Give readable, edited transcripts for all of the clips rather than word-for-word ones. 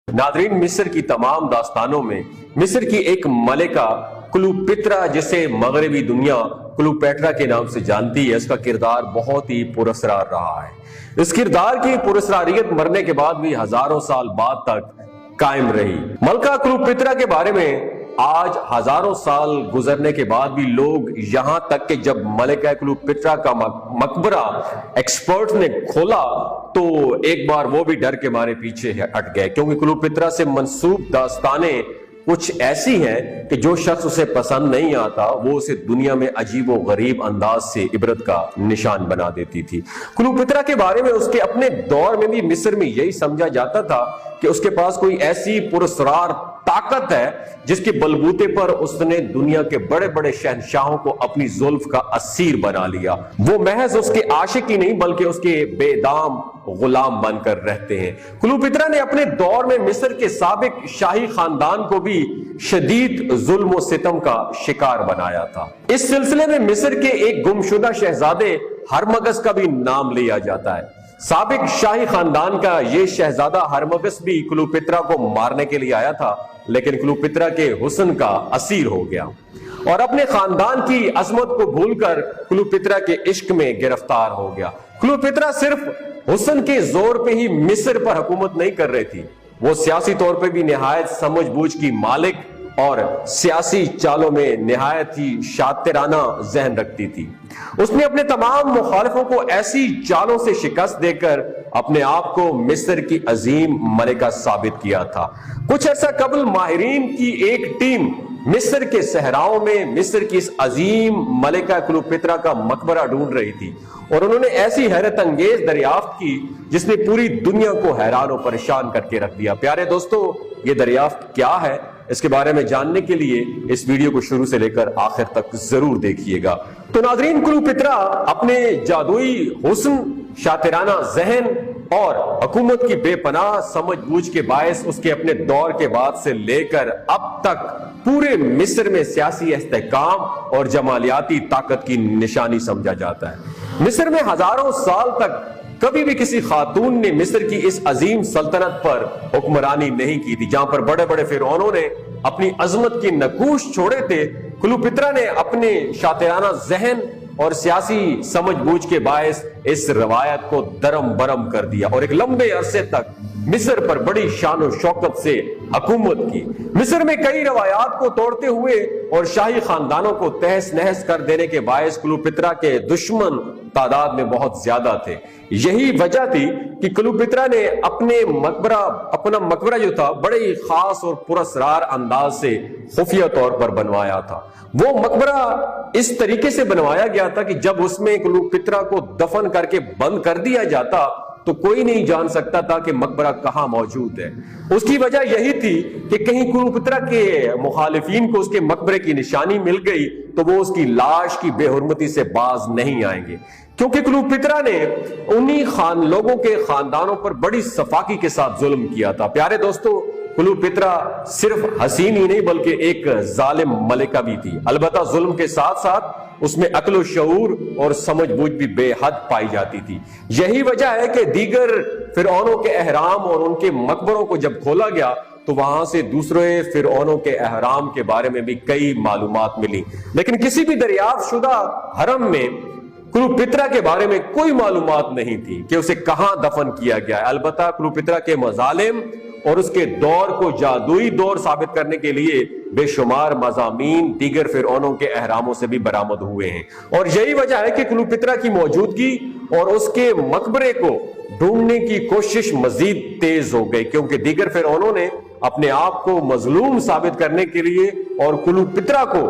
Nadreen, मिस्र की तमाम दास्तानों में मिस्र की एक मलिका क्लियोपेत्रा, जिसे मगरबी दुनिया क्लियोपेट्रा के नाम से जानती है, इसका किरदार बहुत ही पुरस्कार रहा है। इस किरदार की पुरस्कारियत मरने के बाद भी हजारों साल बाद तक कायम रही। मलका क्लियोपेत्रा के बारे में आज हजारों साल गुजरने के बाद भी लोग, यहां तक कि जब मलिका क्लियोपेत्रा का मकबरा एक्सपर्ट ने खोला तो एक बार वो भी डर के मारे पीछे हट गए, क्योंकि क्लियोपेत्रा से मंसूब दास्तानें कुछ ऐसी हैं कि जो शख्स उसे पसंद नहीं आता वो उसे दुनिया में अजीब व गरीब अंदाज से इबरत का निशान बना देती थी। क्लियोपेत्रा के बारे में उसके अपने दौर में भी मिस्र में यही समझा जाता था कि उसके पास कोई ऐसी पुरस्कार ताकत है जिसके बलबूते पर उसने दुनिया के बड़े बड़े शहंशाहों को अपनी जुल्फ का असीर बना लिया। वो महज उसके आशिक ही नहीं बल्कि उसके बेदाम गुलाम बनकर रहते हैं। क्लियोपेत्रा ने अपने दौर में मिस्र के साबिक शाही खानदान को भी शदीद जुल्म व सितम का शिकार बनाया था। इस सिलसिले में मिस्र के एक गुमशुदा शहजादे हरमगस का भी नाम लिया जाता है। साबिक शाही खानदान का ये शहजादा हरमगस भी क्लियोपेत्रा को मारने के लिए आया था, लेकिन क्लियोपेत्रा के हुस्न का असीर हो गया और अपने खानदान की अजमत को भूलकर क्लियोपेत्रा के इश्क में गिरफ्तार हो गया। क्लियोपेत्रा सिर्फ हुस्न के जोर पे ही मिस्र पर हुकूमत नहीं कर रही थी, वो सियासी तौर पे भी निहायत समझबूझ की मालिक और सियासी चालों में निहायत ही शातिराना जहन रखती थी। उसने अपने तमाम मुखालिफों को ऐसी चालों से शिकस्त देकर अपने आप को मिस्र की अजीम मलिका साबित किया था। कुछ अर्सा कबल माहिरीन की एक टीम मिस्र के सहराओं में मिस्र की इस अजीम मलिका क्लियोपेत्रा का मकबरा ढूंढ रही थी और उन्होंने ऐसी हैरत अंगेज दरियाफ्त की जिसने पूरी दुनिया को हैरान और परेशान करके रख दिया। प्यारे दोस्तों, ये दरियाफ्त क्या है, इसके बारे में जानने के लिए इस वीडियो को शुरू से लेकर आखिर तक जरूर देखिएगा। तो नाज़रीन, क्लियोपेत्रा अपने जादुई हुस्न, शातिराना जहन और हुकूमत की बेपनाह समझबूझ के बायस उसके अपने दौर के बाद से लेकर अब तक पूरे मिस्र में सियासी इस्तेहकाम और जमालियाती ताकत की निशानी समझा जाता है। मिस्र में हजारों साल तक कभी भी किसी खातून ने मिस्र की इस अजीम सल्तनत पर हुक्मरानी नहीं की थी, जहां पर बड़े बड़े फिरौनों ने अपनी अजमत की नकूश छोड़े थे। क्लियोपेत्रा ने अपने शातिराना जहन और सियासी समझबूझ के बायस इस रवायत को दरम बरम कर दिया और एक लंबे अरसे तक मिस्र पर बड़ी शान और शौकत से हुकूमत की। मिस्र में कई रवायात को तोड़ते हुए और शाही खानदानों को तहस नहस कर देने के बायस क्लियोपेत्रा के दुश्मन तादाद में बहुत ज्यादा थे। यही वजह थी कि क्लियोपेत्रा ने अपना मकबरा जो था बड़े ही खास और पुरस्कार अंदाज से खुफिया तौर पर बनवाया था। वो मकबरा इस तरीके से बनवाया गया था कि जब उसमें क्लियोपेत्रा को दफन करके बंद कर दिया जाता तो कोई नहीं जान सकता था कि मकबरा कहां मौजूद है। उसकी वजह यही थी कि कहीं क्लियोपेत्रा के मुखालिफिन को उसके मकबरे की निशानी मिल गई तो वो उसकी लाश की बेहुरमती से बाज नहीं आएंगे, क्योंकि क्लियोपेत्रा ने उन्हीं लोगों के खानदानों पर बड़ी सफाकी के साथ जुल्म किया था। प्यारे दोस्तों, क्लियोपेत्रा सिर्फ हसीन ही नहीं बल्कि एक जालिम मलिका भी थी। अलबत्ता जुल्म के साथ साथ उसमें अक्ल शऊर और समझबूझ भी बेहद पाई जाती थी। यही वजह है कि दीगर फिरौनों के अहराम और उनके मकबरों को जब खोला गया तो वहां से दूसरे फिरौनों के अहराम के बारे में भी कई मालूमात मिली, लेकिन किसी भी दरियाफ्त शुदा हरम में क्लियोपेत्रा के बारे में कोई मालूमात नहीं थी कि उसे कहां दफन किया गया है। अलबत्ता क्लियोपेत्रा के मजालिम और उसके दौर को जादुई दौर साबित करने के लिए बेशुमार मज़ामीन दीगर फिरौनों के अहरामों से भी बरामद हुए हैं और यही वजह है कि क्लियोपेत्रा की मौजूदगी और उसके मकबरे को ढूंढने की कोशिश मजीद तेज हो गई, क्योंकि दीगर फिरौनों ने अपने आप को मजलूम साबित करने के लिए और क्लियोपेत्रा को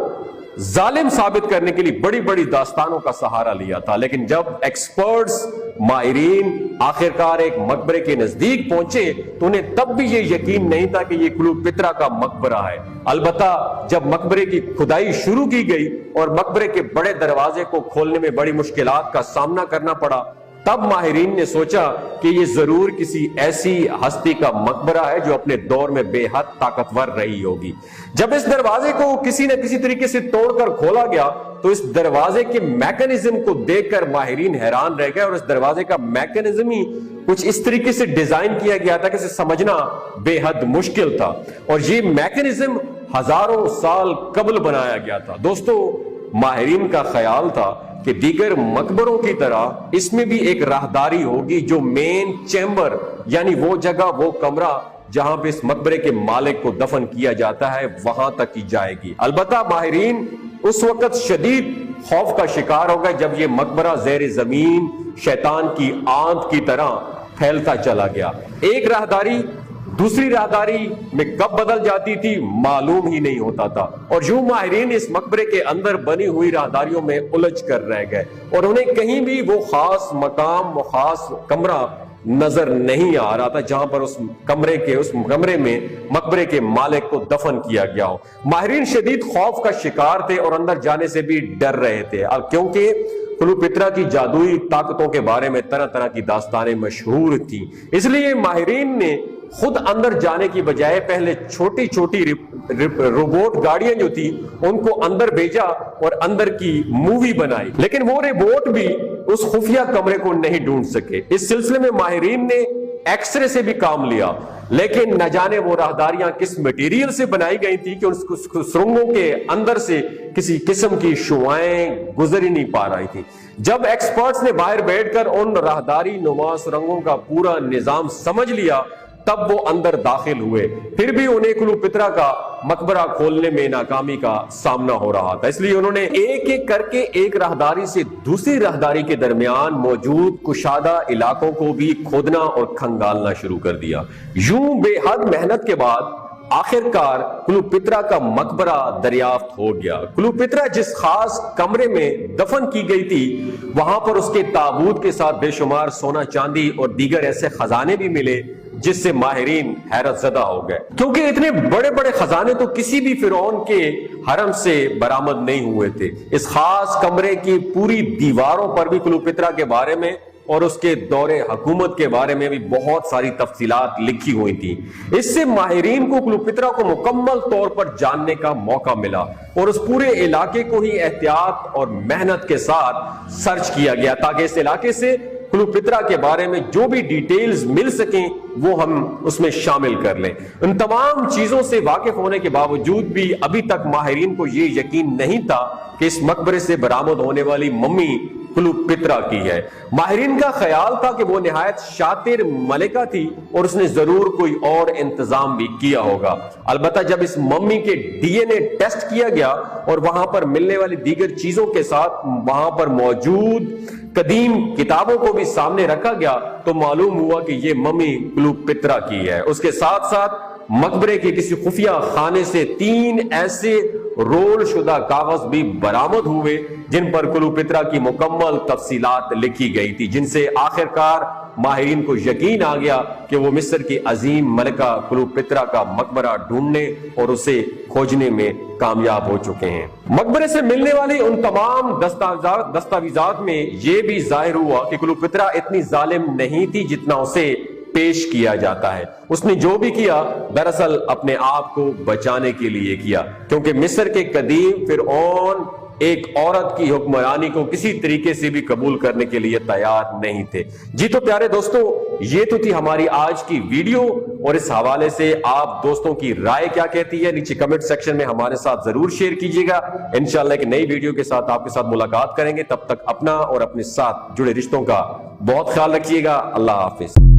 जालिम साबित करने के लिए बड़ी बड़ी दास्तानों का सहारा लिया था। लेकिन जब एक्सपर्ट्स, माहिरीन आखिरकार एक मकबरे के नजदीक पहुंचे तो उन्हें तब भी ये यकीन नहीं था कि ये क्लियोपेत्रा का मकबरा है। अलबत्ता जब मकबरे की खुदाई शुरू की गई और मकबरे के बड़े दरवाजे को खोलने में बड़ी मुश्किलात का सामना करना पड़ा, तब माहिरीन ने सोचा कि ये जरूर किसी ऐसी हस्ती का मकबरा है जो अपने दौर में बेहद ताकतवर रही होगी। जब इस दरवाजे को किसी न किसी तरीके से तोड़कर खोला गया तो इस दरवाजे के मैकेनिज्म को देखकर माहिरीन हैरान रह गए और इस दरवाजे का मैकेनिज्म ही کچھ اس طریقے سے ڈیزائن کیا گیا تھا کہ اسے سمجھنا بے حد مشکل تھا، اور یہ میکینزم ہزاروں سال قبل بنایا گیا تھا۔ دوستو، ماہرین کا خیال تھا کہ دیگر مقبروں کی طرح اس میں بھی ایک راہداری ہوگی جو مین چیمبر، یعنی وہ جگہ، وہ کمرہ جہاں پہ اس مقبرے کے مالک کو دفن کیا جاتا ہے، وہاں تک ہی جائے گی۔ البتہ ماہرین اس وقت شدید خوف کا شکار ہو گئے جب یہ مقبرہ زیر زمین شیطان کی آنت کی طرح پھیلتا چلا گیا۔ ایک راہداری دوسری راہداری میں کب بدل جاتی تھی معلوم ہی نہیں ہوتا تھا، اور یوں ماہرین اس مقبرے کے اندر بنی ہوئی راہداریوں میں الجھ کر رہ گئے، اور انہیں کہیں بھی وہ خاص مقام، خاص کمرہ نظر نہیں آ رہا تھا جہاں پر اس کمرے میں مقبرے کے مالک کو دفن کیا گیا ہو۔ ماہرین شدید خوف کا شکار تھے اور اندر جانے سے بھی ڈر رہے تھے، کیونکہ کلیوپیٹرا کی جادوئی طاقتوں کے بارے میں طرح طرح کی داستانیں مشہور تھیں۔ اس لیے ماہرین نے خود اندر جانے کی بجائے پہلے چھوٹی چھوٹی روبوٹ گاڑیاں جو تھی ان کو اندر بھیجا اور اندر کی مووی بنائی، لیکن وہ روبوٹ بھی اس خفیہ کمرے کو نہیں ڈھونڈ سکے۔ اس سلسلے میں ماہرین نے ایکس رے سے بھی کام لیا، لیکن نہ جانے وہ راہداریاں کس مٹیریل سے بنائی گئی تھی کہ اس سرنگوں کے اندر سے کسی قسم کی شعاعیں گزر ہی نہیں پا رہی تھی۔ جب ایکسپرٹس نے باہر بیٹھ کر ان راہداری نما سرنگوں کا پورا نظام سمجھ لیا تب وہ اندر داخل ہوئے، پھر بھی انہیں کلیوپیٹرا کا مقبرہ کھولنے میں ناکامی کا سامنا ہو رہا تھا۔ اس لیے انہوں نے ایک ایک کر کے ایک راہداری سے دوسری راہداری کے درمیان موجود کشادہ علاقوں کو بھی کھودنا اور کھنگالنا شروع کر دیا۔ یوں بے حد محنت کے بعد آخر کار کلیوپیٹرا کا مقبرہ دریافت ہو گیا۔ کلیوپیٹرا جس خاص کمرے میں دفن کی گئی تھی وہاں پر اس کے تابوت کے ساتھ بے شمار سونا چاندی اور دیگر ایسے خزانے بھی ملے جس سے ماہرین حیرت زدہ ہو گئے، کیونکہ اتنے بڑے بڑے خزانے تو کسی بھی فرعون کے حرم سے برآمد نہیں ہوئے تھے۔ اس خاص کمرے کی پوری دیواروں پر بھی کلیوپیٹرا کے بارے میں اور اس کے دور حکومت کے بارے میں بھی بہت ساری تفصیلات لکھی ہوئی تھی۔ اس سے ماہرین کو کلیوپیٹرا کو مکمل طور پر جاننے کا موقع ملا اور اس پورے علاقے کو ہی احتیاط اور محنت کے ساتھ سرچ کیا گیا تاکہ اس علاقے سے کلیوپیٹرا کے بارے میں جو بھی ڈیٹیلز مل سکیں وہ ہم اس میں شامل کر لیں۔ ان تمام چیزوں سے واقف ہونے کے باوجود بھی ابھی تک ماہرین کو یہ یقین نہیں تھا کہ اس مقبرے سے برآمد ہونے والی ممی کلیوپیٹرا کی ہے۔ ماہرین کا خیال تھا کہ وہ نہایت شاطر ملکہ تھی اور اس نے ضرور کوئی اور انتظام بھی کیا ہوگا۔ البتہ جب اس ممی کے ڈی این اے ٹیسٹ کیا گیا اور وہاں پر ملنے والی دیگر چیزوں کے ساتھ وہاں پر موجود قدیم کتابوں کو بھی سامنے رکھا گیا تو معلوم ہوا کہ یہ ممی کلیوپیٹرا کی ہے۔ اس کے ساتھ ساتھ مقبرے کے کسی خفیہ خانے سے 3 ایسے رول شدہ کاغذ بھی برآمد ہوئے جن پر کلیوپیٹرا کی مکمل تفصیلات لکھی گئی تھی، جن سے آخر کار ماہرین کو یقین آ گیا کہ وہ مصر کی عظیم ملکہ کلیوپیٹرا کا مقبرہ ڈھونڈنے اور اسے کھوجنے میں کامیاب ہو چکے ہیں۔ مقبرے سے ملنے والی ان تمام دستاویزات میں یہ بھی ظاہر ہوا کہ کلیوپیٹرا اتنی ظالم نہیں تھی جتنا اسے پیش کیا جاتا ہے۔ اس نے جو بھی کیا دراصل اپنے آپ کو بچانے کے لیے کیا، کیونکہ مصر کے قدیم فرعون ایک عورت کی حکمرانی کو کسی طریقے سے بھی قبول کرنے کے لیے تیار نہیں تھے۔ جی تو پیارے دوستو، یہ تو تھی ہماری آج کی ویڈیو، اور اس حوالے سے آپ دوستوں کی رائے کیا کہتی ہے نیچے کمنٹ سیکشن میں ہمارے ساتھ ضرور شیئر کیجیے گا۔ انشاءاللہ ایک نئی ویڈیو کے ساتھ آپ کے ساتھ ملاقات کریں گے، تب تک اپنا اور اپنے ساتھ جڑے رشتوں کا بہت خیال رکھیے گا۔ اللہ حافظ۔